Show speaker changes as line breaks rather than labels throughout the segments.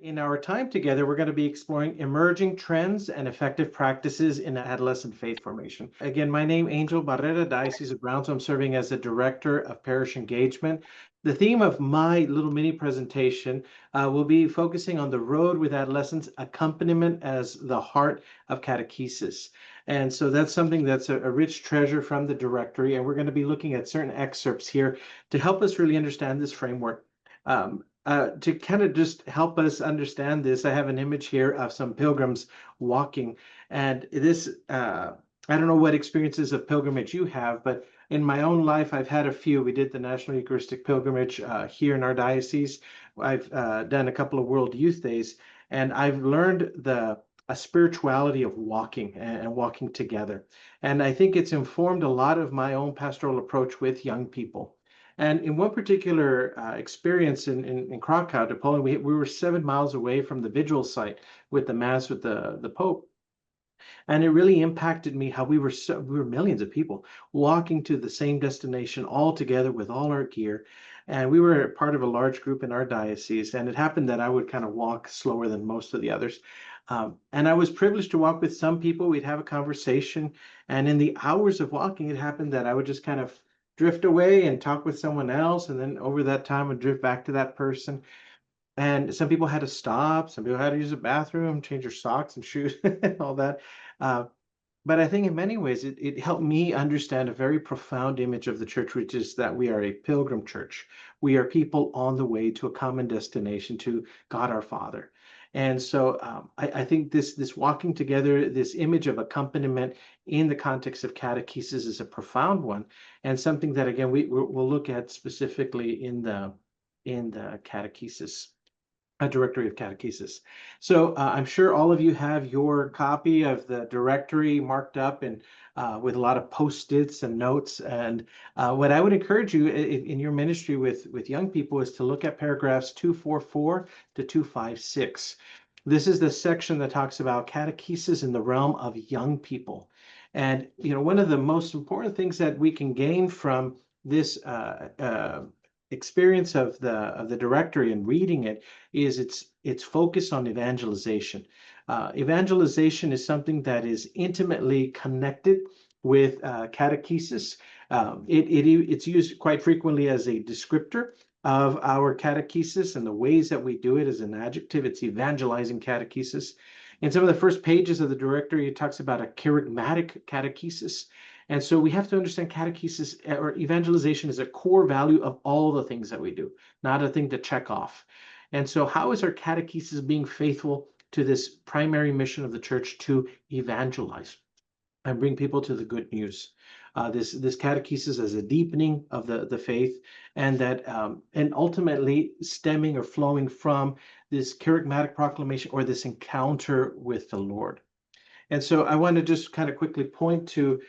In our time together, we're going to be exploring emerging trends and effective practices in adolescent faith formation. Again, my name is Angel Barrera, Diocese of Brownsville. I'm serving as the Director of Parish Engagement. The theme of my little mini presentation will be focusing on the road with adolescents, accompaniment as the heart of catechesis. And so that's something that's a rich treasure from the directory. And we're going to be looking at certain excerpts here to help us really understand this framework. To kind of just help us understand this, I have an image here of some pilgrims walking. And this, I don't know what experiences of pilgrimage you have, but in my own life, I've had a few. We did the National Eucharistic Pilgrimage here in our diocese. I've done a couple of World Youth Days, and I've learned a spirituality of walking and walking together. And I think it's informed a lot of my own pastoral approach with young people. And in one particular experience in Krakow, to Poland, we were 7 miles away from the vigil site with the Mass with the Pope. And it really impacted me how we were millions of people walking to the same destination all together with all our gear. And we were part of a large group in our diocese. And it happened that I would kind of walk slower than most of the others. And I was privileged to walk with some people. We'd have a conversation. And in the hours of walking, it happened that I would just kind of drift away and talk with someone else. And then over that time, I'd drift back to that person. And some people had to stop. Some people had to use the bathroom, change their socks and shoes and all that. But I think in many ways, it helped me understand a very profound image of the church, which is that we are a pilgrim church. We are people on the way to a common destination, to God our Father. And so I think this walking together, this image of accompaniment in the context of catechesis is a profound one, and something that, again, we'll look at specifically in the catechesis. A directory of catechesis. So I'm sure all of you have your copy of the directory marked up and with a lot of post-its and notes. And what I would encourage you in your ministry with young people is to look at paragraphs 244 to 256. This is the section that talks about catechesis in the realm of young people. And one of the most important things that we can gain from this experience of the directory and reading it is its focus on evangelization. Evangelization is something that is intimately connected with catechesis. It's used quite frequently as a descriptor of our catechesis and the ways that we do it as an adjective. It's evangelizing catechesis. In some of the first pages of the directory, it talks about a charismatic catechesis. And so we have to understand catechesis or evangelization is a core value of all the things that we do, not a thing to check off. And so how is our catechesis being faithful to this primary mission of the church to evangelize and bring people to the good news? This catechesis as a deepening of the faith, and that and ultimately stemming or flowing from this charismatic proclamation or this encounter with the Lord. And so I want to just kind of quickly point to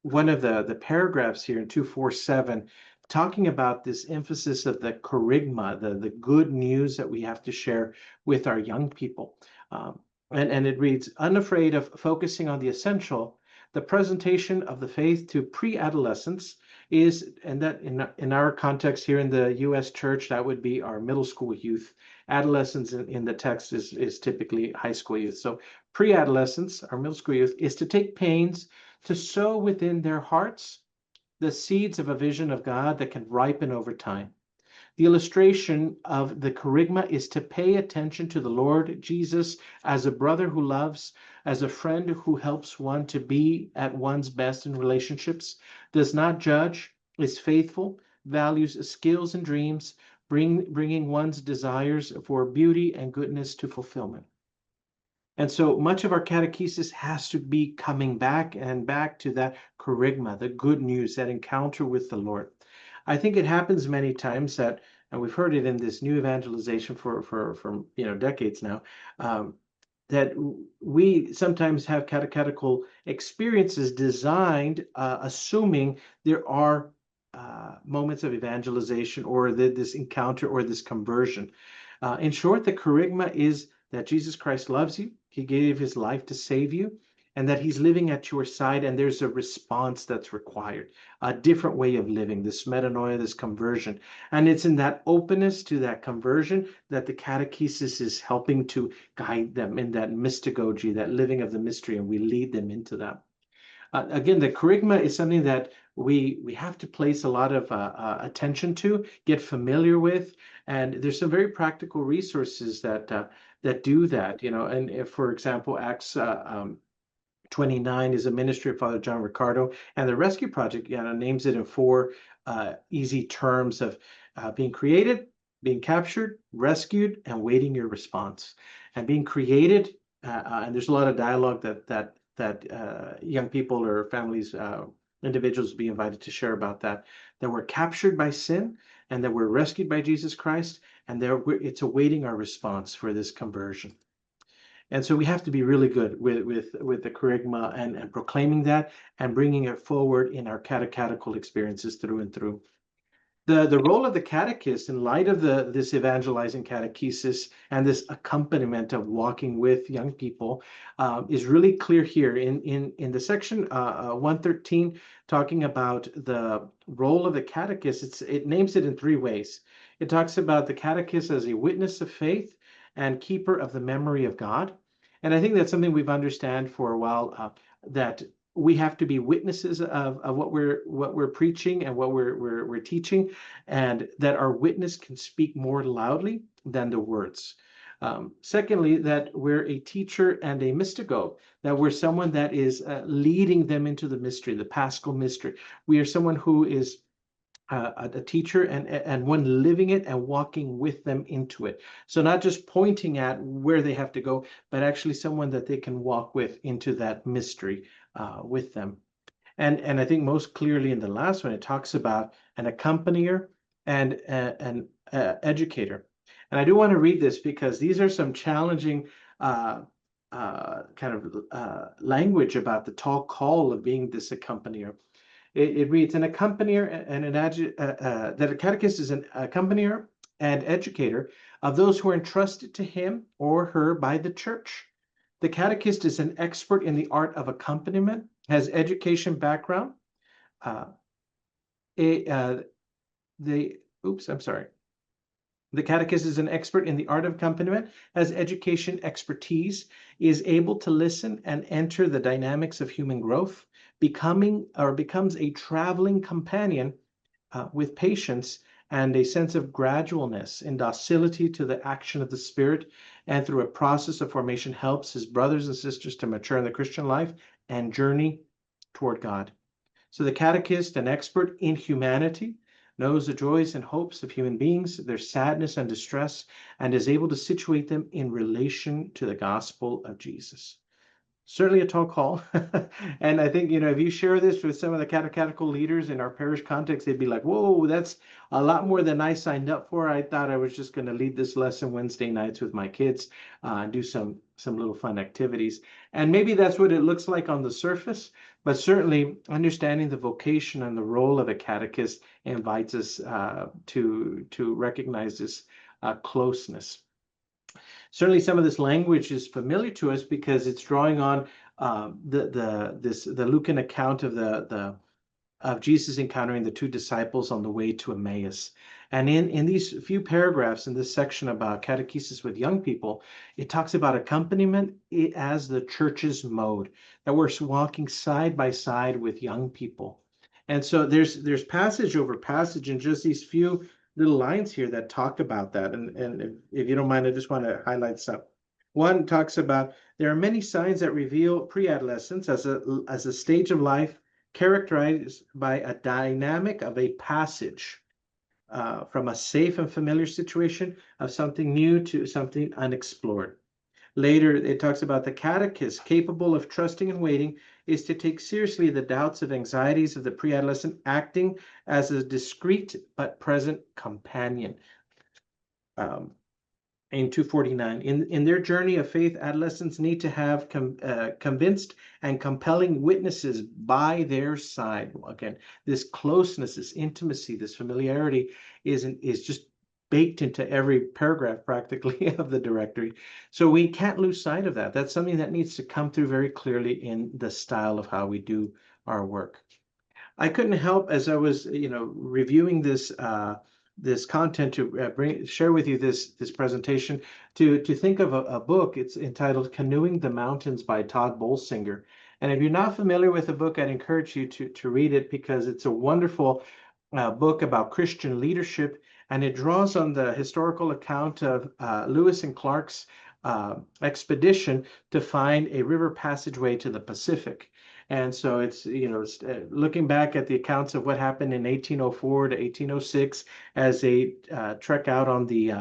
one of the paragraphs here in 247, talking about this emphasis of the kerygma, the good news that we have to share with our young people. And it reads, unafraid of focusing on the essential, the presentation of the faith to pre-adolescents is, and that in our context here in the U.S. church, that would be our middle school youth. Adolescents in the text is typically high school youth. So pre-adolescents, our middle school youth, is to take pains to sow within their hearts the seeds of a vision of God that can ripen over time. The illustration of the kerygma is to pay attention to the Lord Jesus as a brother who loves, as a friend who helps one to be at one's best in relationships, does not judge, is faithful, values skills and dreams, bringing one's desires for beauty and goodness to fulfillment. And so much of our catechesis has to be coming back to that kerygma, the good news, that encounter with the Lord. I think it happens many times that, and we've heard it in this new evangelization for decades now, that we sometimes have catechetical experiences designed, assuming there are moments of evangelization or this encounter or this conversion. In short, the kerygma is that Jesus Christ loves you. He gave his life to save you. and that he's living at your side, and there's a response that's required, a different way of living, this metanoia, this conversion. And it's in that openness to that conversion that the catechesis is helping to guide them in that mystagogy, that living of the mystery, and we lead them into that. Again, the kerygma is something that we have to place a lot of attention to, get familiar with, and there's some very practical resources that do that. And if, for example, Acts 29 is a ministry of Father John Ricardo, and the Rescue Project names it in 4 easy terms of being created, being captured, rescued, and waiting your response. And being created, and there's a lot of dialogue that young people or families, individuals be invited to share about that we're captured by sin, and that we're rescued by Jesus Christ, and it's awaiting our response for this conversion. And so we have to be really good with the kerygma and proclaiming that and bringing it forward in our catechetical experiences through and through. The role of the catechist in light of this evangelizing catechesis and this accompaniment of walking with young people is really clear here in the section 113, talking about the role of the catechist. It names it in 3 ways. It talks about the catechist as a witness of faith and keeper of the memory of God. And I think that's something we've understood for a while, that we have to be witnesses of what we're preaching and what we're teaching, and that our witness can speak more loudly than the words. Secondly, that we're a teacher and a mystagogue, that we're someone that is leading them into the mystery, the Paschal mystery. We are someone who is a teacher and one living it and walking with them into it. So not just pointing at where they have to go, but actually someone that they can walk with into that mystery with them. And I think most clearly in the last one, it talks about an accompanier and an educator. And I do want to read this because these are some challenging kind of language about the tall call of being this accompanier. It reads, an accompanier and that a catechist is an accompanier and educator of those who are entrusted to him or her by the church. The catechist is an expert in the art of accompaniment, has education background. The catechist is an expert in the art of accompaniment, has education expertise, is able to listen and enter the dynamics of human growth, becomes a traveling companion with patience and a sense of gradualness and docility to the action of the Spirit, and through a process of formation helps his brothers and sisters to mature in the Christian life and journey toward God. So the catechist, an expert in humanity, knows the joys and hopes of human beings, their sadness and distress, and is able to situate them in relation to the gospel of Jesus. Certainly a tall call. And I think, if you share this with some of the catechetical leaders in our parish context, they'd be like, whoa, that's a lot more than I signed up for. I thought I was just going to lead this lesson Wednesday nights with my kids and do some little fun activities. And maybe that's what it looks like on the surface, but certainly understanding the vocation and the role of a catechist invites us to recognize this closeness. Certainly, some of this language is familiar to us because it's drawing on the Lucan account of Jesus encountering the 2 disciples on the way to Emmaus. And in these few paragraphs in this section about catechesis with young people, it talks about accompaniment as the church's mode, that we're walking side by side with young people. And so there's passage over passage in just these few little lines here that talk about that. And if you don't mind, I just want to highlight some. One talks about there are many signs that reveal pre-adolescence as a stage of life characterized by a dynamic of a passage from a safe and familiar situation of something new to something unexplored. Later, it talks about the catechist capable of trusting and waiting is to take seriously the doubts and anxieties of the pre-adolescent, acting as a discreet but present companion. In 249, in their journey of faith, adolescents need to have convinced and compelling witnesses by their side. Again, this closeness, this intimacy, this familiarity is just baked into every paragraph practically of the directory. So we can't lose sight of that. That's something that needs to come through very clearly in the style of how we do our work. I couldn't help as I was, reviewing this content to share with you this presentation to think of a book. It's entitled "Canoeing the Mountains" by Todd Bolsinger. And if you're not familiar with the book, I'd encourage you to read it because it's a wonderful book about Christian leadership, and it draws on the historical account of Lewis and Clark's expedition to find a river passageway to the Pacific. And so it's, looking back at the accounts of what happened in 1804 to 1806 as they trek out on the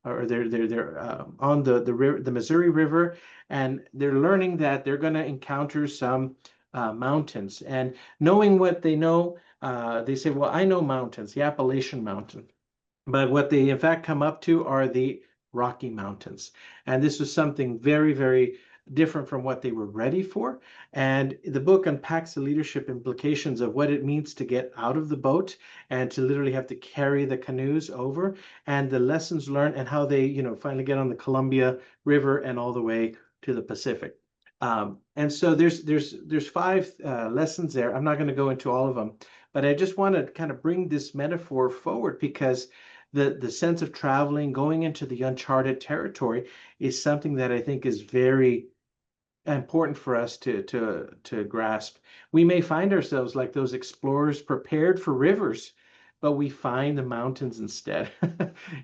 or they're on the river, the Missouri River, and they're learning that they're going to encounter some mountains. And knowing what they know, they say, well, I know mountains, the Appalachian Mountain. But what they in fact come up to are the Rocky Mountains. And this was something very, very different from what they were ready for. And the book unpacks the leadership implications of what it means to get out of the boat and to literally have to carry the canoes over, and the lessons learned and how they, finally get on the Columbia River and all the way to the Pacific. And so there's 5 lessons there. I'm not going to go into all of them, but I just want to kind of bring this metaphor forward because the sense of traveling, going into the uncharted territory is something that I think is very important for us to grasp. We may find ourselves like those explorers prepared for rivers, but we find the mountains instead.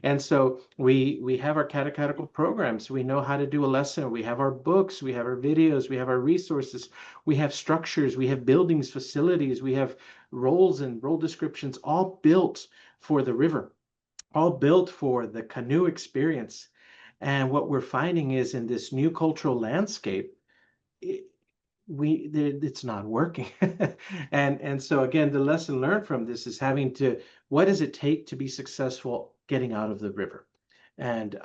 And so we have our catechetical programs. We know how to do a lesson. We have our books, we have our videos, we have our resources, we have structures, we have buildings, facilities, we have roles and role descriptions, all built for the river, all built for the canoe experience. And what we're finding is in this new cultural landscape, it's not working. And so again, the lesson learned from this is what does it take to be successful getting out of the river? And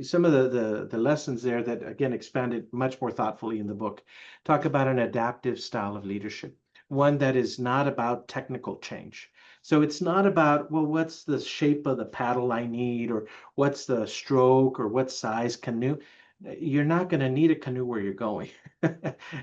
some of the lessons there that again expanded much more thoughtfully in the book talk about an adaptive style of leadership, one that is not about technical change. So it's not about, well, what's the shape of the paddle I need, or what's the stroke, or what size canoe. You're not going to need a canoe where you're going.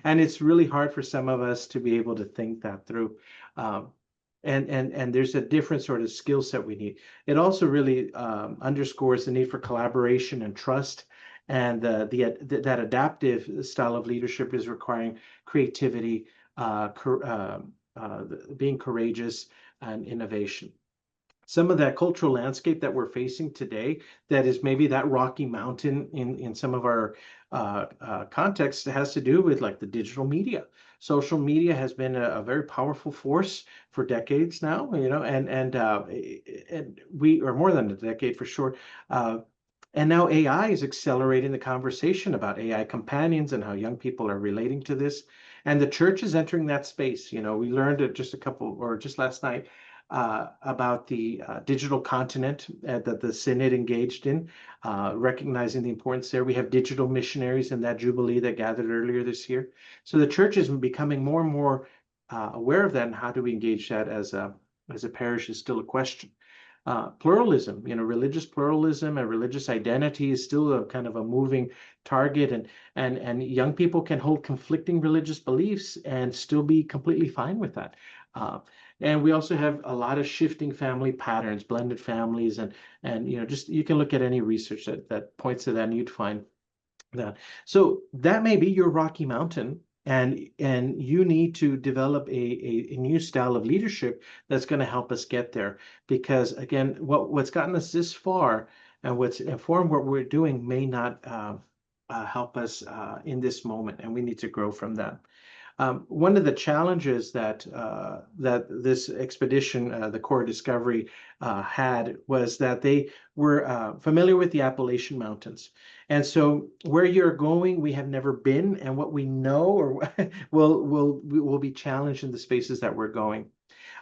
And it's really hard for some of us to be able to think that through. And there's a different sort of skill set we need. It also really underscores the need for collaboration and trust. And that adaptive style of leadership is requiring creativity, being courageous, and innovation. Some of that cultural landscape that we're facing today, that is maybe that Rocky Mountain in some of our contexts, has to do with like the digital media. Social media has been a very powerful force for decades now, and we are more than a decade for sure. And now AI is accelerating the conversation about AI companions and how young people are relating to this. And the church is entering that space. We learned it just last night about the digital continent that the Synod engaged in, recognizing the importance there. We have digital missionaries in that Jubilee that gathered earlier this year. So the church is becoming more and more aware of that, and how do we engage that as a parish is still a question. Pluralism, religious pluralism and religious identity is still a kind of a moving target, and young people can hold conflicting religious beliefs and still be completely fine with that. And we also have a lot of shifting family patterns, blended families, and just you can look at any research that points to that, and you'd find that. So that may be your Rocky Mountain, and you need to develop a new style of leadership that's going to help us get there. Because again, what's gotten us this far and what's informed what we're doing may not help us in this moment, and we need to grow from that. One of the challenges that this expedition, the Core Discovery, had was that they were familiar with the Appalachian Mountains. And so where you're going, we have never been, and what we know or will be challenged in the spaces that we're going.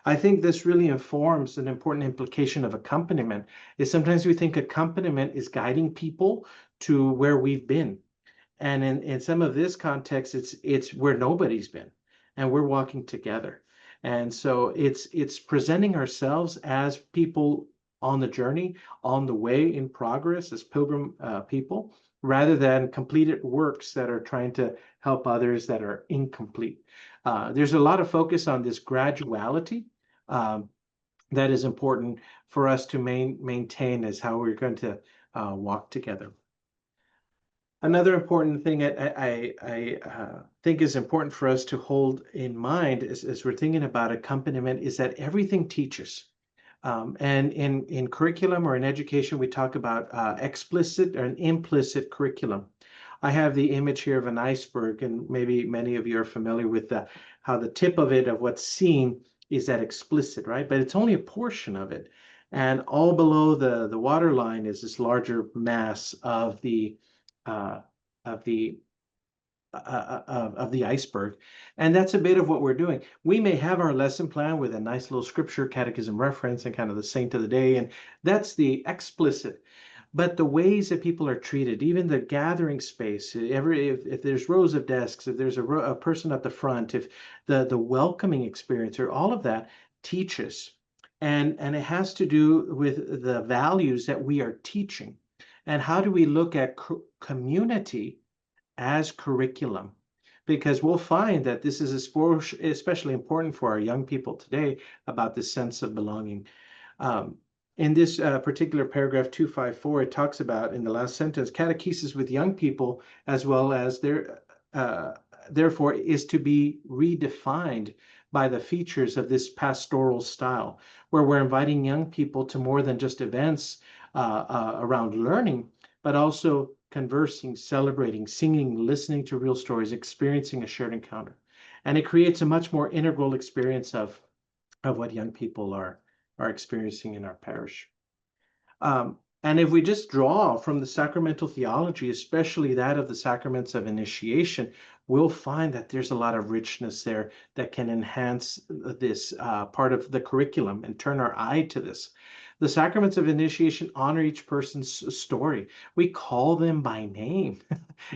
I think this really informs an important implication of accompaniment, is sometimes we think accompaniment is guiding people to where we've been. And in some of this context, it's where nobody's been, and we're walking together. And so it's presenting ourselves as people on the journey, on the way, in progress as pilgrim people, rather than completed works that are trying to help others that are incomplete. There's a lot of focus on this graduality that is important for us to maintain as how we're going to walk together. Another important thing I think is important for us to hold in mind as we're thinking about accompaniment is that everything teaches. And in curriculum or in education, we talk about explicit or an implicit curriculum. I have the image here of an iceberg, and maybe many of you are familiar with how the tip of it, of what's seen, is that explicit, right? But it's only a portion of it. And all below the water line is this larger mass of the iceberg. And that's a bit of what we're doing. We may have our lesson plan with a nice little scripture, catechism reference, and kind of the saint of the day, and that's the explicit. But the ways that people are treated, even the gathering space, if there's rows of desks, if there's a person at the front, if the welcoming experience, or all of that teaches. And it has to do with the values that we are teaching. And how do we look at community as curriculum? Because we'll find that this is especially important for our young people today about this sense of belonging. In this particular paragraph 254, it talks about, in the last sentence, catechesis with young people, as well as therefore is to be redefined by the features of this pastoral style, where we're inviting young people to more than just events around learning, but also conversing, celebrating, singing, listening to real stories, experiencing a shared encounter. And it creates a much more integral experience of what young people are experiencing in our parish. And if we just draw from the sacramental theology, especially that of the sacraments of initiation, we'll find that there's a lot of richness there that can enhance this part of the curriculum and turn our eye to this. The sacraments of initiation honor each person's story. We call them by name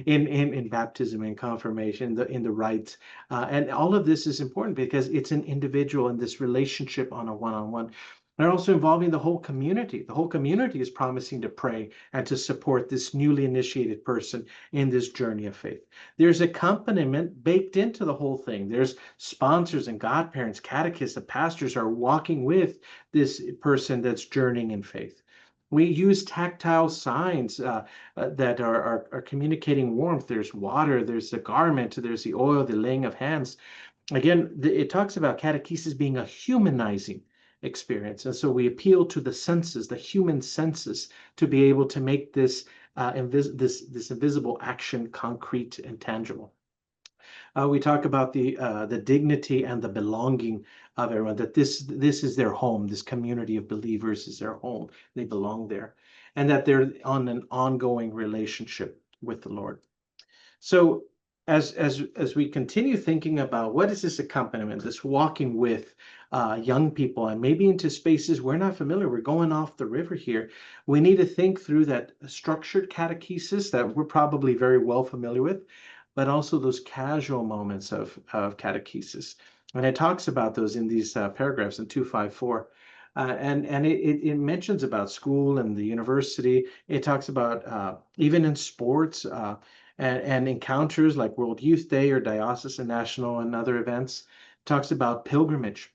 in baptism and confirmation, in the rites. And all of this is important because it's an individual and this relationship on a one-on-one. They're also involving the whole community. The whole community is promising to pray and to support this newly initiated person in this journey of faith. There's accompaniment baked into the whole thing. There's sponsors and godparents, catechists, the pastors are walking with this person that's journeying in faith. We use tactile signs that are communicating warmth. There's water, there's the garment, there's the oil, the laying of hands. Again, it talks about catechesis being a humanizing experience. And so we appeal to the senses, the human senses, to be able to make this invisible action concrete and tangible. We talk about the dignity and the belonging of everyone, that this is their home, this community of believers is their home. They belong there. And that they're on an ongoing relationship with the Lord. So as we continue thinking about what is this accompaniment, this walking with young people and maybe into spaces we're not familiar, we're going off the river here, we need to think through that structured catechesis that we're probably very well familiar with, but also those casual moments of catechesis. And it talks about those in these paragraphs in 254. And it mentions about school and the university. It talks about even in sports, and encounters like World Youth Day or Diocesan National and other events. It talks about pilgrimage,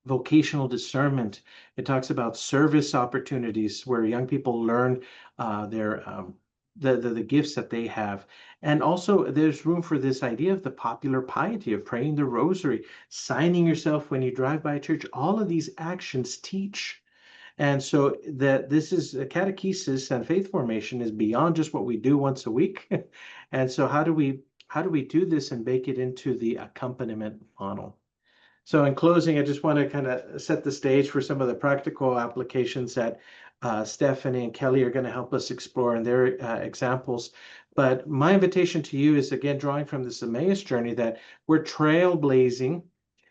vocational discernment. It talks about service opportunities where young people learn the gifts that they have. And also there's room for this idea of the popular piety of praying the rosary, signing yourself when you drive by a church. All of these actions teach. And so that this is a catechesis and faith formation is beyond just what we do once a week. And so how do we do this and bake it into the accompaniment model? So in closing, I just want to kind of set the stage for some of the practical applications that Stephanie and Kelly are going to help us explore in their examples. But my invitation to you is, again, drawing from this Emmaus journey, that we're trailblazing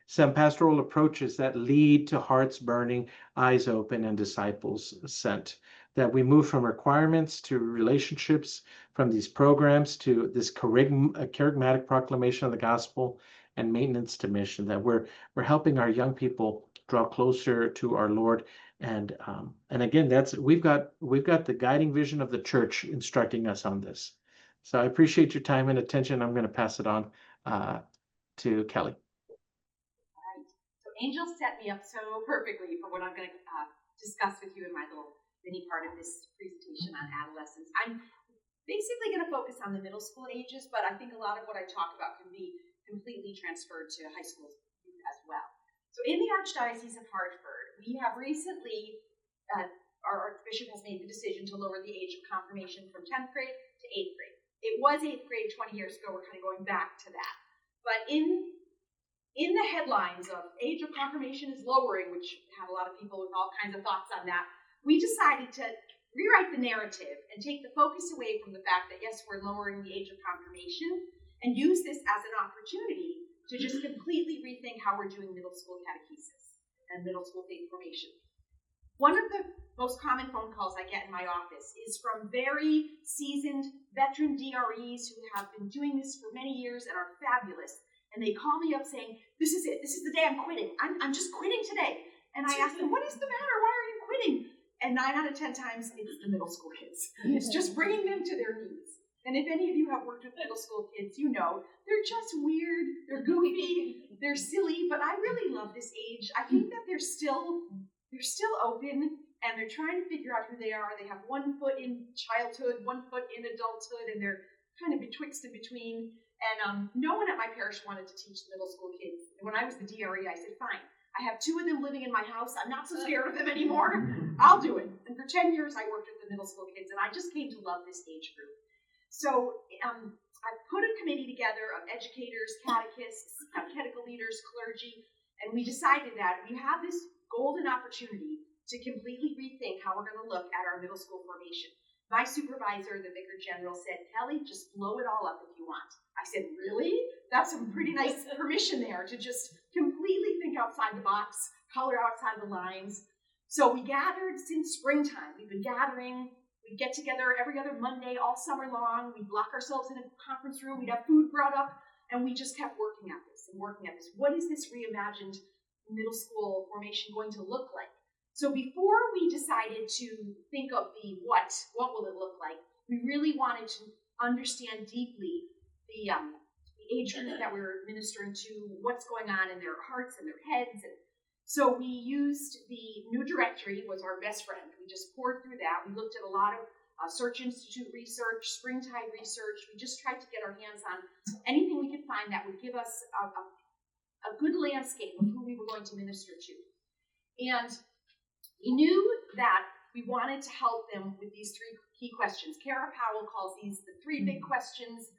some pastoral approaches that lead to hearts burning, eyes open, and disciples sent. That we move from requirements to relationships, from these programs to this charismatic proclamation of the gospel, and maintenance to mission. That we're helping our young people draw closer to our Lord And again, we've got the guiding vision of the church instructing us on this. So I appreciate your time and attention. I'm going to pass it on to Kelly.
All right. So Angel set me up so perfectly for what I'm going to discuss with you in my little mini part of this presentation on adolescence. I'm basically going to focus on the middle school ages, but I think a lot of what I talk about can be completely transferred to high school youth as well. So in the Archdiocese of Hartford, we have recently, our Archbishop has made the decision to lower the age of confirmation from 10th grade to 8th grade. It was 8th grade 20 years ago. We're kind of going back to that. But in the headlines of age of confirmation is lowering, which had a lot of people with all kinds of thoughts on that, we decided to rewrite the narrative and take the focus away from the fact that, yes, we're lowering the age of confirmation, and use this as an opportunity to just completely rethink how we're doing middle school catechesis and middle school faith formation. One of the most common phone calls I get in my office is from very seasoned veteran DREs who have been doing this for many years and are fabulous. And they call me up saying, this is it. This is the day I'm quitting. I'm just quitting today. And I ask them, what is the matter? Why are you quitting? And 9 out of 10 times, it's the middle school kids. It's just bringing them to their knees. And if any of you have worked with middle school kids, you know they're just weird, they're goofy, they're silly, but I really love this age. I think that they're still open, and they're trying to figure out who they are. They have one foot in childhood, one foot in adulthood, and they're kind of betwixt and between. And no one at my parish wanted to teach the middle school kids. And when I was the DRE, I said, fine, I have 2 of them living in my house. I'm not so scared of them anymore. I'll do it. And for 10 years, I worked with the middle school kids, and I just came to love this age group. So I put a committee together of educators, catechists, catechetical leaders, clergy, and we decided that we have this golden opportunity to completely rethink how we're going to look at our middle school formation. My supervisor, the Vicar General, said, Kelly, just blow it all up if you want. I said, really? That's some pretty nice permission there to just completely think outside the box, color outside the lines. So we gathered since springtime. We've been gathering. We'd get together every other Monday all summer long. We'd lock ourselves in a conference room. We'd have food brought up, and we just kept working at this and working at this. What is this reimagined middle school formation going to look like? So before we decided to think of the what will it look like, we really wanted to understand deeply the age group that we're ministering to, what's going on in their hearts and their heads. And so we used the new directory, was our best friend. We just poured through that. We looked at a lot of Search Institute research, Springtide research. We just tried to get our hands on anything we could find that would give us a good landscape of who we were going to minister to. And we knew that we wanted to help them with these 3 key questions. Kara Powell calls these the 3 big questions.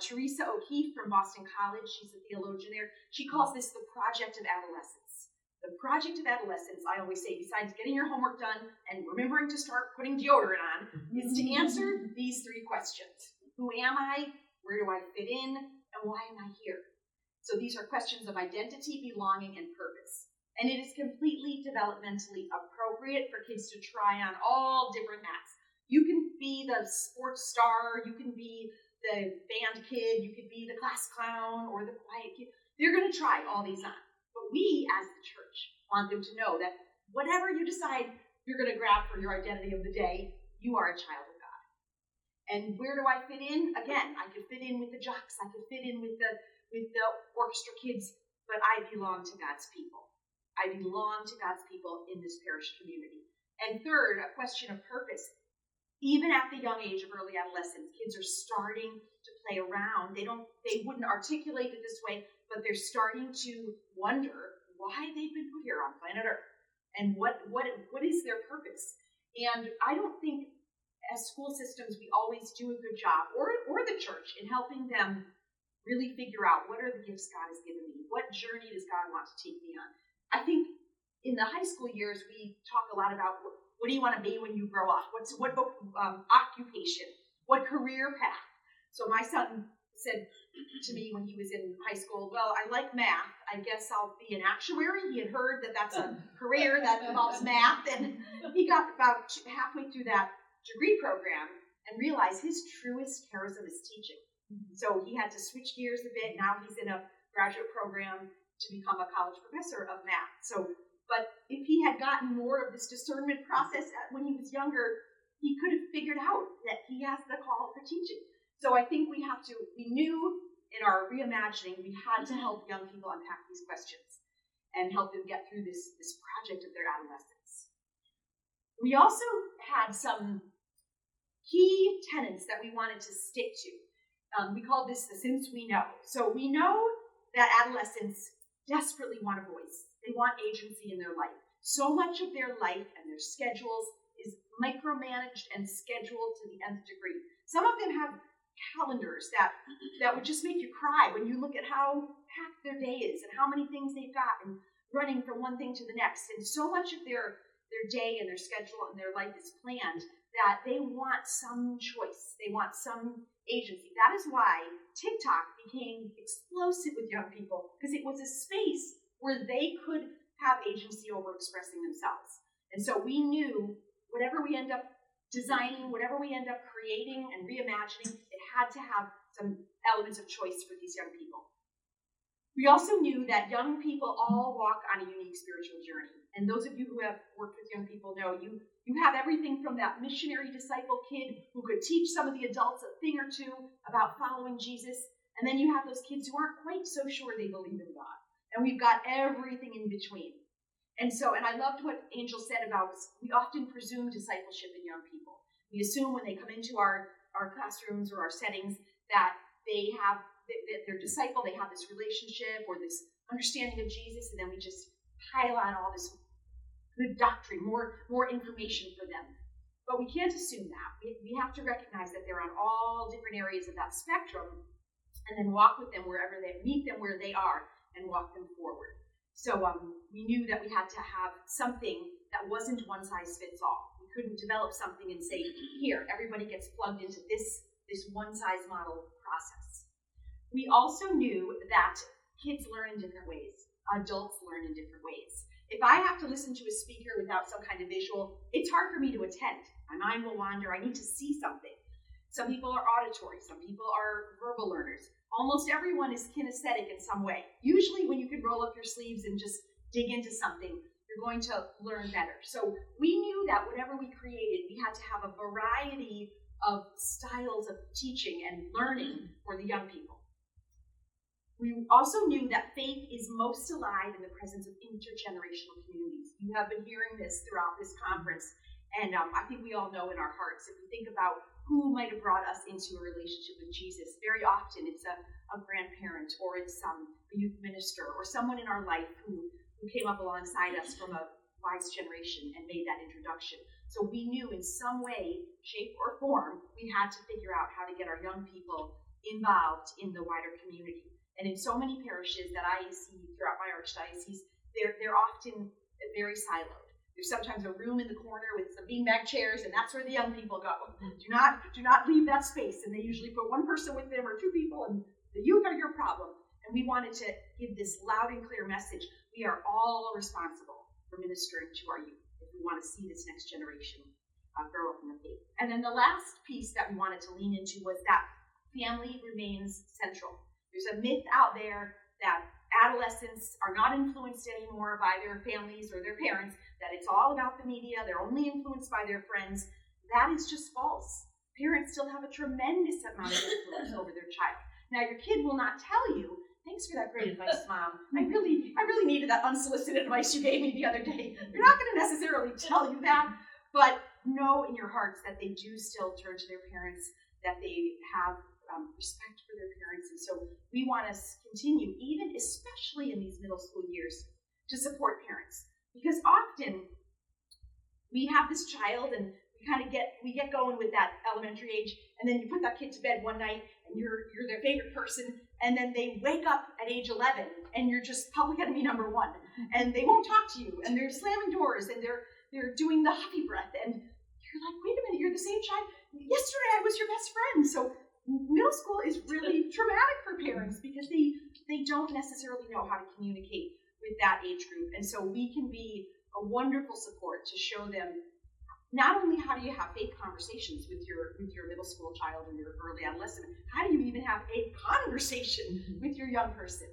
Teresa O'Keefe from Boston College, she's a theologian there, she calls this the project of adolescence. The project of adolescence, I always say, besides getting your homework done and remembering to start putting deodorant on, is to answer these 3 questions. Who am I? Where do I fit in? And why am I here? So these are questions of identity, belonging, and purpose. And it is completely developmentally appropriate for kids to try on all different hats. You can be the sports star, you can be the band kid, you could be the class clown or the quiet kid. They're going to try all these on. But we, as the church, want them to know that whatever you decide you're going to grab for your identity of the day, you are a child of God. And where do I fit in? Again, I could fit in with the jocks, I could fit in with the orchestra kids, but I belong to God's people. I belong to God's people in this parish community. And third, a question of purpose. Even at the young age of early adolescence, kids are starting to play around. They wouldn't articulate it this way, but they're starting to wonder why they've been put here on planet Earth and what is their purpose. And I don't think as school systems we always do a good job, or the church, in helping them really figure out what are the gifts God has given me, what journey does God want to take me on. I think in the high school years we talk a lot about what do you want to be when you grow up? What occupation? What career path? So my son said to me when he was in high school, well, I like math. I guess I'll be an actuary. He had heard that that's a career that involves math. And he got about halfway through that degree program and realized his truest charism is teaching. So he had to switch gears a bit. Now he's in a graduate program to become a college professor of math. So But if he had gotten more of this discernment process when he was younger, he could have figured out that he has the call for teaching. So I think we knew in our reimagining, we had to help young people unpack these questions and help them get through this project of their adolescence. We also had some key tenets that we wanted to stick to. We called this the since we know. So we know that adolescents desperately want a voice. They want agency in their life. So much of their life and their schedules is micromanaged and scheduled to the nth degree. Some of them have calendars that would just make you cry when you look at how packed their day is and how many things they've got and running from one thing to the next. And so much of their day and their schedule and their life is planned that they want some choice. They want some agency. That is why TikTok became explosive with young people, because it was a space where they could have agency over expressing themselves. And so we knew whatever we end up designing, whatever we end up creating and reimagining, it had to have some elements of choice for these young people. We also knew that young people all walk on a unique spiritual journey. And those of you who have worked with young people know you have everything from that missionary disciple kid who could teach some of the adults a thing or two about following Jesus. And then you have those kids who aren't quite so sure they believe in God. And we've got everything in between. And I loved what Angel said about we often presume discipleship in young people. We assume when they come into our classrooms or our settings that they have that they're disciple, they have this relationship or this understanding of Jesus, and then we just pile on all this good doctrine, more information for them. But we can't assume that. We have to recognize that they're on all different areas of that spectrum, and then walk with them wherever they meet them where they are and walk them forward. So we knew that we had to have something that wasn't one size fits all. We couldn't develop something and say, here, everybody gets plugged into this one size model process. We also knew that kids learn in different ways. Adults learn in different ways. If I have to listen to a speaker without some kind of visual, it's hard for me to attend. My mind will wander. I need to see something. Some people are auditory. Some people are verbal learners. Almost everyone is kinesthetic in some way. Usually when you can roll up your sleeves and just dig into something, you're going to learn better. So we knew that whatever we created, we had to have a variety of styles of teaching and learning for the young people. We also knew that faith is most alive in the presence of intergenerational communities. You have been hearing this throughout this conference, and I think we all know in our hearts, if we think about who might have brought us into a relationship with Jesus, very often it's a grandparent, or it's a youth minister, or someone in our life who came up alongside us from a wise generation and made that introduction. So we knew in some way, shape, or form, we had to figure out how to get our young people involved in the wider community. And in so many parishes that I see throughout my archdiocese, they're often very siloed. There's sometimes a room in the corner with some beanbag chairs, and that's where the young people go. Do not leave that space. And they usually put one person with them or two people, and the youth are your problem. And we wanted to give this loud and clear message. We are all responsible for ministering to our youth if we want to see this next generation grow up in the faith. And then the last piece that we wanted to lean into was that family remains central. There's a myth out there that adolescents are not influenced anymore by their families or their parents, that it's all about the media, they're only influenced by their friends. That is just false. Parents still have a tremendous amount of influence over their child. Now, your kid will not tell you, thanks for that great advice, Mom. I really needed that unsolicited advice you gave me the other day. They're not going to necessarily tell you that, but know in your hearts that they do still turn to their parents, that they have respect for their parents. And so we want to continue, even especially in these middle school years, to support parents. Because often we have this child and we get going with that elementary age, and then you put that kid to bed one night and you're their favorite person, and then they wake up at age 11 and you're just public enemy number one, and they won't talk to you, and they're slamming doors, and they're doing the huffy breath, and you're like, wait a minute, you're the same child. Yesterday I was your best friend. So middle school is really traumatic for parents because they don't necessarily know how to communicate with that age group. And so we can be a wonderful support to show them not only how do you have faith conversations with your middle school child and your early adolescent, how do you even have a conversation with your young person?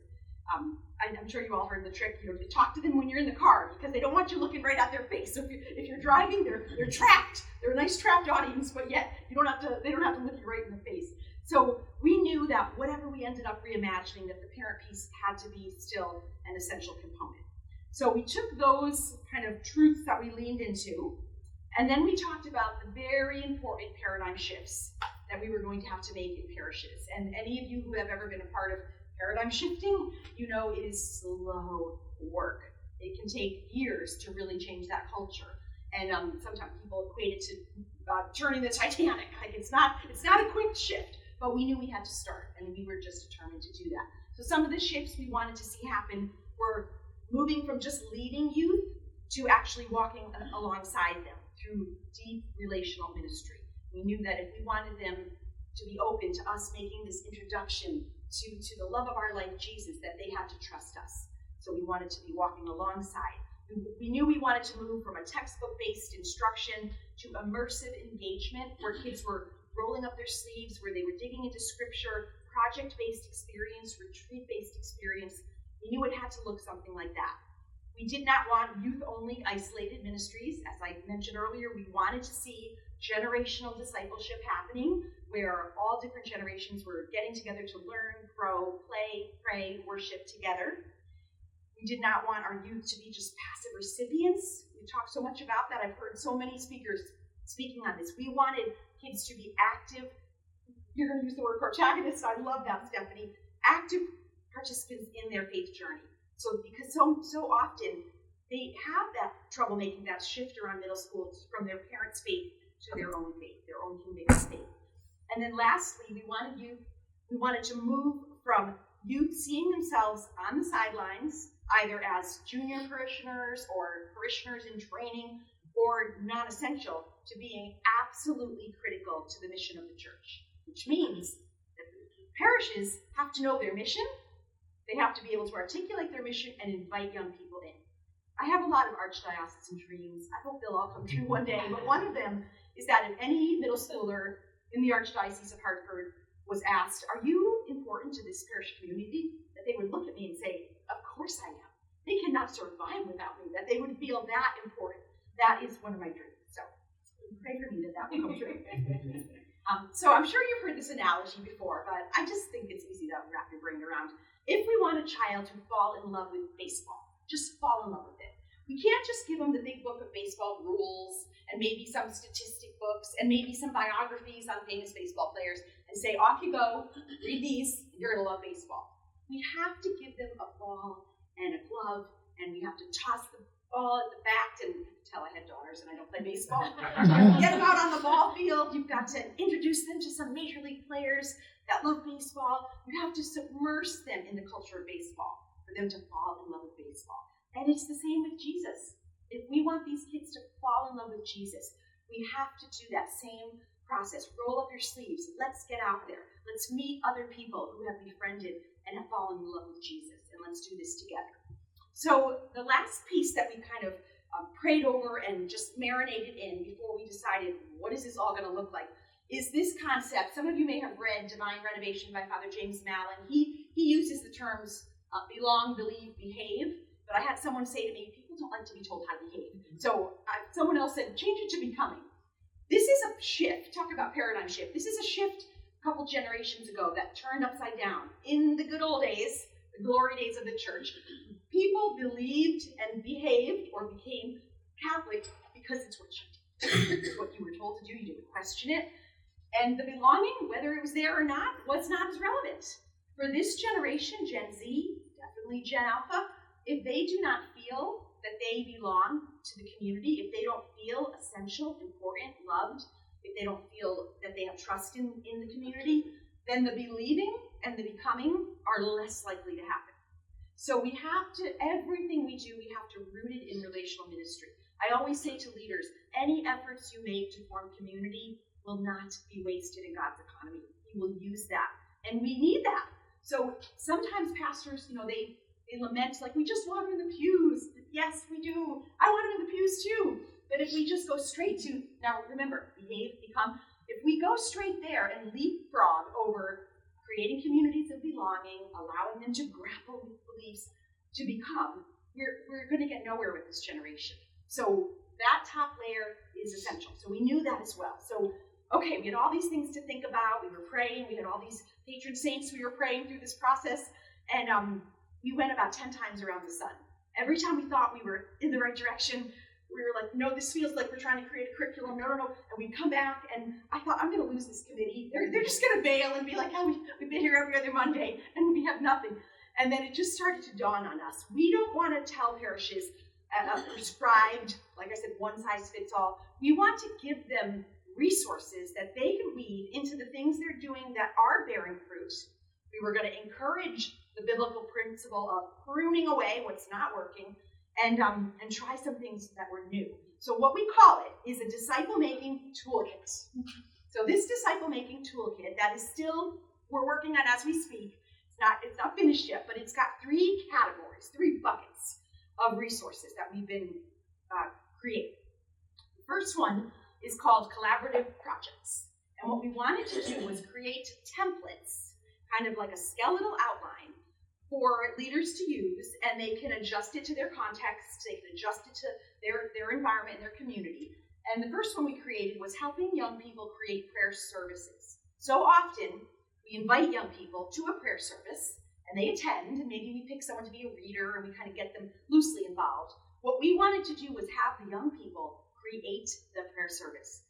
I'm sure you all heard the trick, you talk to them when you're in the car because they don't want you looking right at their face. So if you're driving, they're trapped. They're a nice trapped audience, but yet they don't have to look you right in the face. So we knew that whatever we ended up reimagining, that the parent piece had to be still an essential component. So we took those kind of truths that we leaned into, and then we talked about the very important paradigm shifts that we were going to have to make in parishes. And any of you who have ever been a part of paradigm shifting, you know it is slow work. It can take years to really change that culture. And sometimes people equate it to turning the Titanic. Like it's not a quick shift, but we knew we had to start, and we were just determined to do that. So some of the shifts we wanted to see happen were moving from just leading youth to actually walking alongside them through deep relational ministry. We knew that if we wanted them to be open to us making this introduction to the love of our life, Jesus, that they had to trust us. So we wanted to be walking alongside. We knew we wanted to move from a textbook-based instruction to immersive engagement, where kids were rolling up their sleeves, where they were digging into scripture, project-based experience, retreat-based experience. We knew it had to look something like that. We did not want youth-only isolated ministries. As I mentioned earlier, we wanted to see generational discipleship happening, where all different generations were getting together to learn, grow, play, pray, worship together. We did not want our youth to be just passive recipients. We talked so much about that. I've heard so many speakers speaking on this. We wanted kids to be active. You're going to use the word protagonists. I love that, Stephanie. Active participants in their faith journey. So because so often they have that trouble making that shift around middle school from their parents' faith to their own faith, their own convicted faith. And then lastly, we wanted to move from youth seeing themselves on the sidelines, either as junior parishioners or parishioners in training or non-essential, to being absolutely critical to the mission of the church, which means that parishes have to know their mission. They have to be able to articulate their mission and invite young people in. I have a lot of archdiocesan dreams. I hope they'll all come true one day, but one of them is that if any middle schooler in the Archdiocese of Hartford was asked, "Are you important to this parish community?" that they would look at me and say, "Of course I am. They cannot survive without me," that they would feel that important. That is one of my dreams. So pray for me that will come true. So I'm sure you've heard this analogy before, but I just think it's easy to wrap your brain around. If we want a child to fall in love with baseball, just fall in love with it. We can't just give them the big book of baseball rules and maybe some statistic books and maybe some biographies on famous baseball players and say, off you go, read these, and you're going to love baseball. We have to give them a ball and a glove, and we have to toss the ball at the bat, and tell I had daughters and I don't play baseball. Get them out on the ball field. You've got to introduce them to some major league players that love baseball. You have to submerge them in the culture of baseball for them to fall in love with baseball. And it's the same with Jesus. If we want these kids to fall in love with Jesus, we have to do that same process. Roll up your sleeves. Let's get out there. Let's meet other people who have befriended and have fallen in love with Jesus, and let's do this together. So the last piece that we kind of prayed over and just marinated in before we decided what is this all going to look like is this concept. Some of you may have read Divine Renovation by Father James Mallon. He uses the terms belong, believe, behave. But I had someone say to me, people don't like to be told how to behave. So someone else said, change it to becoming. This is a shift. Talk about paradigm shift. This is a shift a couple generations ago that turned upside down. In the good old days, the glory days of the church, people believed and behaved or became Catholic because it's what you were told to do. You didn't question it. And the belonging, whether it was there or not, was not as relevant. For this generation, Gen Z, definitely Gen Alpha, if they do not feel that they belong to the community, if they don't feel essential, important, loved, if they don't feel that they have trust in the community, then the believing and the becoming are less likely to happen. So we have to, everything we do, we have to root it in relational ministry. I always say to leaders, any efforts you make to form community will not be wasted in God's economy. He will use that. And we need that. So sometimes pastors, they lament, like, we just want them in the pews. Yes, we do. I want them in the pews too. But if we just go straight to, now remember, behave, become, if we go straight there and leapfrog over creating communities of belonging, allowing them to grapple with beliefs to become, we're going to get nowhere with this generation. So that top layer is essential. So we knew that as well. So, okay, we had all these things to think about. We were praying. We had all these patron saints we were praying through this process. And we went about 10 times around the sun. Every time we thought we were in the right direction, we were like, no, this feels like we're trying to create a curriculum. No. And we'd come back, and I thought, I'm going to lose this committee. They're just going to bail and be like, oh, we've been here every other Monday, and we have nothing. And then it just started to dawn on us. We don't want to tell parishes prescribed, like I said, one size fits all. We want to give them resources that they can weave into the things they're doing that are bearing fruit. We were going to encourage the biblical principle of pruning away what's not working and try some things that were new. So what we call it is a disciple-making toolkit. So this disciple-making toolkit that is still, we're working on as we speak. It's not finished yet, but it's got 3 categories, 3 buckets of resources that we've been creating. The first one is called collaborative projects. And what we wanted to do was create templates, kind of like a skeletal outline for leaders to use, and they can adjust it to their context, they can adjust it to their environment and their community. And the first one we created was helping young people create prayer services. So often, we invite young people to a prayer service, and they attend, and maybe we pick someone to be a reader, and we kind of get them loosely involved. What we wanted to do was have the young people create the prayer service.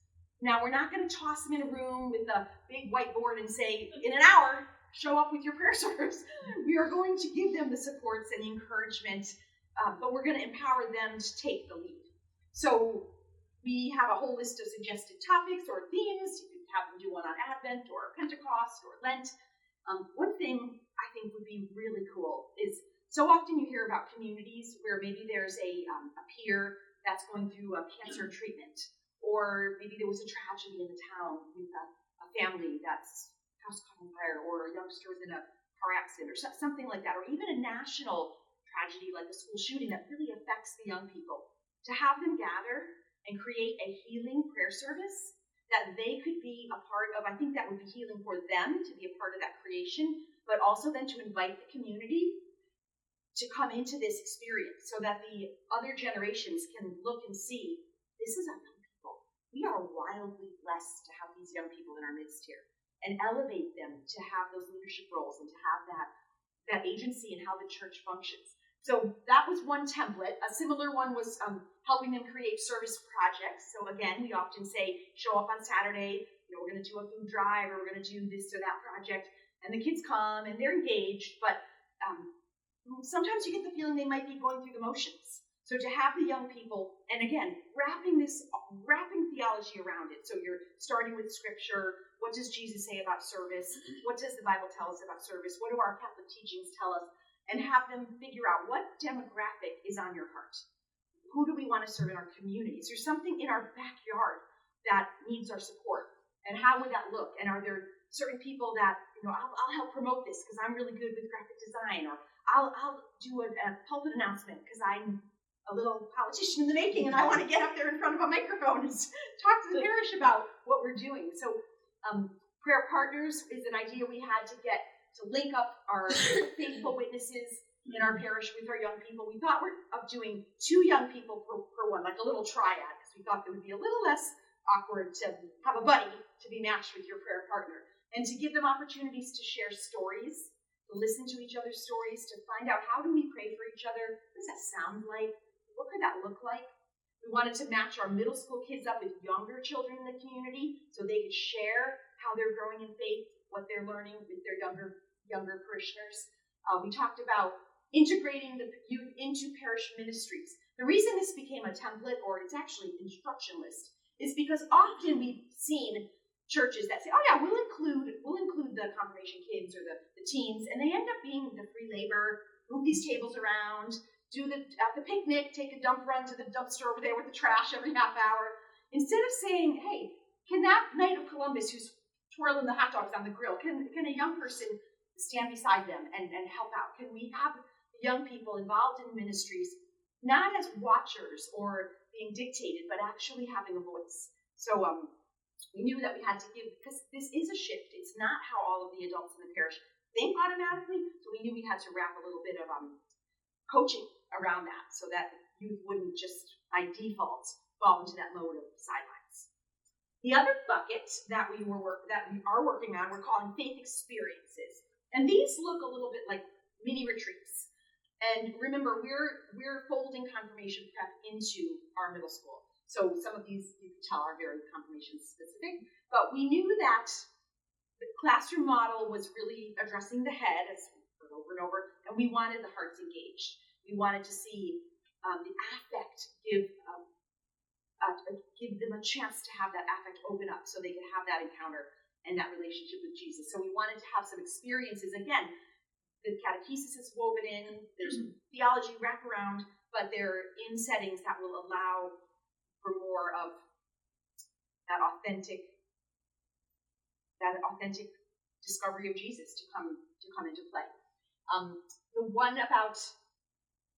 Now, we're not going to toss them in a room with a big whiteboard and say, in an hour, show up with your prayer service. We are going to give them the supports and the encouragement, but we're going to empower them to take the lead. So we have a whole list of suggested topics or themes. You can have them do one on Advent or Pentecost or Lent. One thing I think would be really cool is so often you hear about communities where maybe there's a peer that's going through a cancer treatment, or maybe there was a tragedy in the town with a family that's house caught on fire, or a youngster was in a car accident, or something like that, or even a national tragedy like a school shooting that really affects the young people. To have them gather and create a healing prayer service that they could be a part of, I think that would be healing for them to be a part of that creation, but also then to invite the community to come into this experience so that the other generations can look and see, this is our young people. We are wildly blessed to have these young people in our midst here, and elevate them to have those leadership roles and to have that agency in how the church functions. So that was one template. A similar one was helping them create service projects. So again, we often say, show up on Saturday, we're going to do a food drive, or we're going to do this or that project, and the kids come and they're engaged, but sometimes you get the feeling they might be going through the motions. So to have the young people, and again, wrapping theology around it. So you're starting with scripture. What does Jesus say about service? What does the Bible tell us about service? What do our Catholic teachings tell us? And have them figure out what demographic is on your heart. Who do we want to serve in our communities? There's something in our backyard that needs our support. And how would that look? And are there certain people that, I'll help promote this because I'm really good with graphic design, or I'll do a pulpit announcement because I'm a little politician in the making and I want to get up there in front of a microphone and talk to the parish about what we're doing. So prayer partners is an idea we had to link up our faithful witnesses in our parish with our young people. We thought of doing 2 young people per one, like a little triad, because we thought it would be a little less awkward to have a buddy to be matched with your prayer partner, and to give them opportunities to share stories, to listen to each other's stories, to find out, how do we pray for each other? What does that sound like? What could that look like? We wanted to match our middle school kids up with younger children in the community so they could share how they're growing in faith, what they're learning with their younger parishioners. We talked about integrating the youth into parish ministries. The reason this became a template, or it's actually an instruction list, is because often we've seen churches that say, oh yeah, we'll include the confirmation kids or the teens, and they end up being the free labor, move these tables around, do at the picnic, take a dump run to the dumpster over there with the trash every half hour, instead of saying, hey, can that Knight of Columbus who's twirling the hot dogs on the grill, can a young person stand beside them and help out? Can we have young people involved in ministries, not as watchers or being dictated, but actually having a voice? So We knew that we had to give, because this is a shift. It's not how all of the adults in the parish think automatically, so we knew we had to wrap a little bit of coaching around that so that youth wouldn't just, by default, fall into that mode of sidelines. The other bucket that we are working on, we're calling faith experiences. And these look a little bit like mini retreats. And remember, we're folding confirmation prep into our middle school. So some of these, you can tell, are very confirmation specific. But we knew that the classroom model was really addressing the head, as we heard over and over, and we wanted the hearts engaged. We wanted to see the affect give them a chance to have that affect open up so they could have that encounter and that relationship with Jesus. So we wanted to have some experiences. Again, the catechesis is woven in, there's theology wraparound, but they're in settings that will allow for more of that authentic discovery of Jesus to come into play. The one about